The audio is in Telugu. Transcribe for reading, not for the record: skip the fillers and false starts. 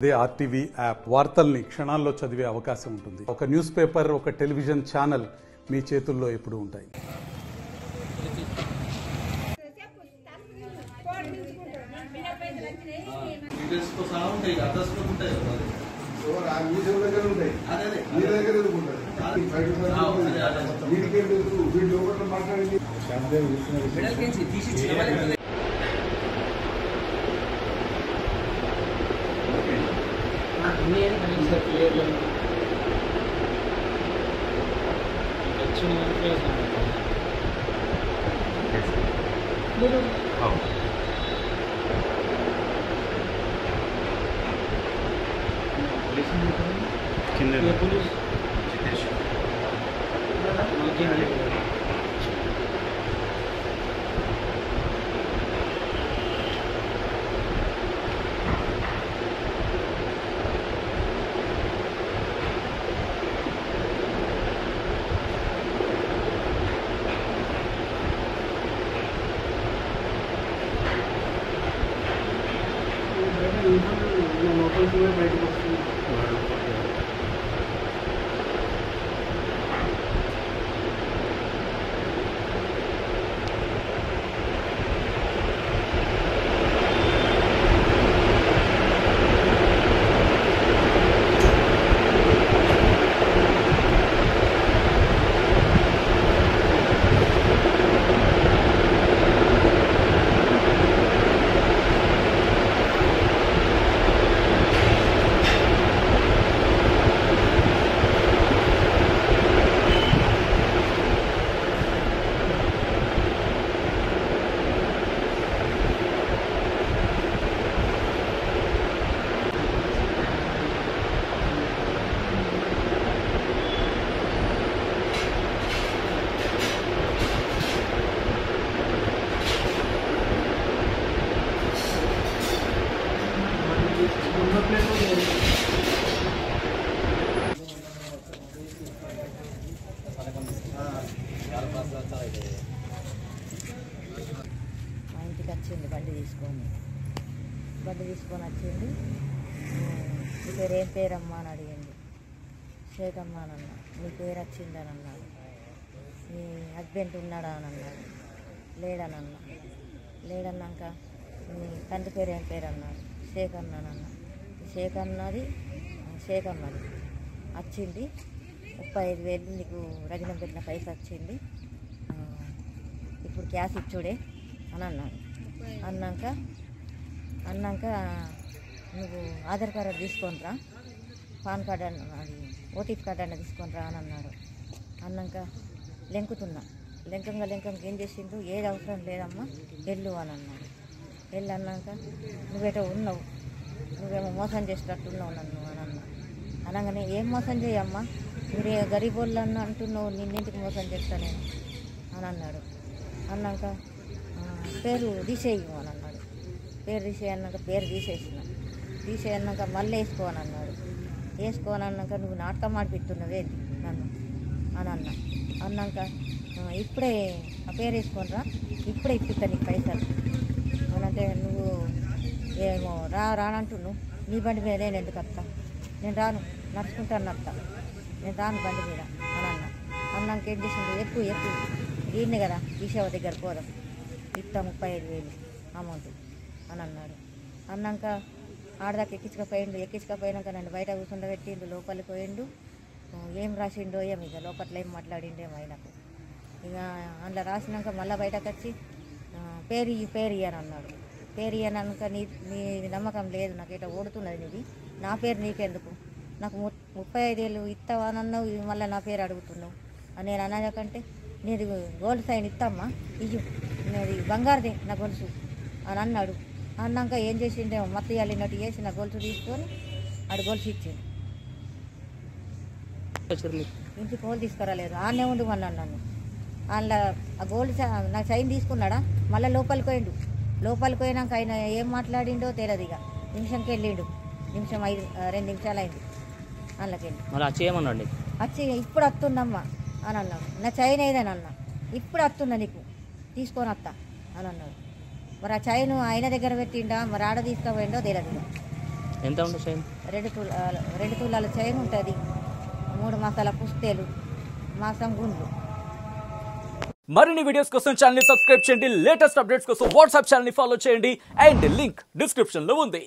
అదే ఆర్టీవీ యాప్ వార్తల్ని క్షణాల్లో చదివే అవకాశం ఉంటుంది. ఒక న్యూస్ పేపర్, ఒక టెలివిజన్ ఛానల్ మీ చేతుల్లో ఎప్పుడూ ఉంటాయి. మా ఇంటికి వచ్చింది బండి తీసుకొని వచ్చింది. నీ పేరు ఏం పేరమ్మా అని అడిగింది. శేఖమ్మ అని అన్నా. నీ పేరు వచ్చిందని అన్నాడు. నీ హస్బెండ్ ఉన్నాడా అని అన్నాడు. లేడనన్నా. లేడన్నాక నీ తండ్రి పేరు ఏం పేరు అన్నాడు. శేఖర్ అన్న. శేఖమ్మది వచ్చింది. 35,000 నీకు రజనం పెట్టిన పైసా వచ్చింది, ఇప్పుడు క్యాష్ ఇచ్చుడే అని అన్నాడు. అన్నాక నువ్వు ఆధార్ కార్డు తీసుకొనిరా, పాన్ కార్డు అది ఓటీపీ కార్డు అన్న తీసుకొనిరా అని అన్నాడు. అన్నాక లెంకంగా ఏం చేసిండు, ఏది అవసరం లేదమ్మా వెళ్ళు అని అన్నాడు. వెళ్ళి అన్నాక నువ్వేటో ఉన్నావు, నువ్వేమో మోసం చేసేటట్టున్నావు నన్ను అని అన్నా. అనగానే ఏం మోసం చేయమ్మా, మీరు గరీబోళ్ళు అన్న అంటున్నావు, నిన్నింటికి మోసం చేస్తా నేను అని అన్నాడు. అన్నాక పేరు తీసేయము అని అన్నాడు. పేరు తీసేయన్నాక పేరు తీసేయన్నాక మళ్ళీ వేసుకోని అన్నాడు. వేసుకోని అన్నాక నువ్వు నాటకం ఆడిపిస్తున్నావేంటి నన్ను అని అన్నాక ఇప్పుడే ఆ పేరు వేసుకొనిరా, ఇప్పుడే ఇప్పిస్తా నీకు పైసలు అని అంటే, నువ్వు ఏమో రానంటున్నావు, నీ బండి మీద నేను ఎందుకు వస్తా, నేను రాను, నడుచుకుంటాను వస్తా, నేను రాను బండి మీద అని అన్నాక ఏం చేసిండు, ఎక్కువ దీన్ని కదా ఈశవ దగ్గర పోదాం, ఇస్తా 35,000 అమౌంట్ అని అన్నాడు. అన్నాక ఆడదాకా ఎక్కించకపోయినాక నన్ను బయట కూర్చుండబెట్టిండు, లోపలికి పోయిండు. ఏం రాసిండో ఏమి ఇక లోపల ఏం మాట్లాడిండేమో ఆయనకు. ఇక అందులో రాసినాక మళ్ళీ బయటకు వచ్చి పేరు అని అన్నాడు. పేరు అని అన్నాక నీ నమ్మకం లేదు, నాకు ఇట్లా ఓడుతున్నది నీది, నా పేరు నీకెందుకు, నాకు 35,000 ఇస్తావా అని అన్నావు, మళ్ళీ నా పేరు అడుగుతున్నావు అని నేను అన్నకంటే, నీది గోల్డ్ సైన్ ఇస్తామ్మా, ఇయ్యు, నేది బంగారుదే నా గొలుసు అని అన్నాడు. అన్నాక ఏం చేసిండేమో మత్తు వెళ్ళినట్టు చేసి నా గొలుసు తీసుకొని ఆడు గొలుసు ఇచ్చింది. ఇంటికి గోల్డ్ తీసుకురాలేదు, ఆడనే ఉండమన్నాను నన్ను. అందులో ఆ గోల్డ్ నా చైన్ తీసుకున్నాడా, మళ్ళీ లోపలికి పోయినాక ఆయన ఏం మాట్లాడిండో తెలియదు. ఇక నిమిషంకి వెళ్ళిండు, 2 నిమిషాలు అయింది. అందులోకి వెళ్ళి వచ్చి ఇప్పుడు వస్తుందమ్మా అని అన్నాడు. నా చైన్ ఏదని అన్నా, ఇప్పుడు వస్తున్నా నీకు తీసుకొని వస్తా అని అన్నాడు. మరి ఆ చైన్ ఆయన దగ్గర పెట్టిండా, మరి ఆడ తీసుకుపోయిండో తెలియదు. ఎంత ఉంటుంది చైన్? 2 తులాల చైన్ ఉంటుంది, 3 మాసాల పుస్తేలు, మాసం గుండ్లు. మరిన్ని వీడియోస్ కోసం ఛానల్ ని సబ్స్క్రైబ్ చేయండి, లేటెస్ట్ అప్డేట్స్ కోసం వాట్సాప్ ఛానల్ ని ఫాలో చేయండి అండ్ లింక్ డిస్క్రిప్షన్ లో ఉంది.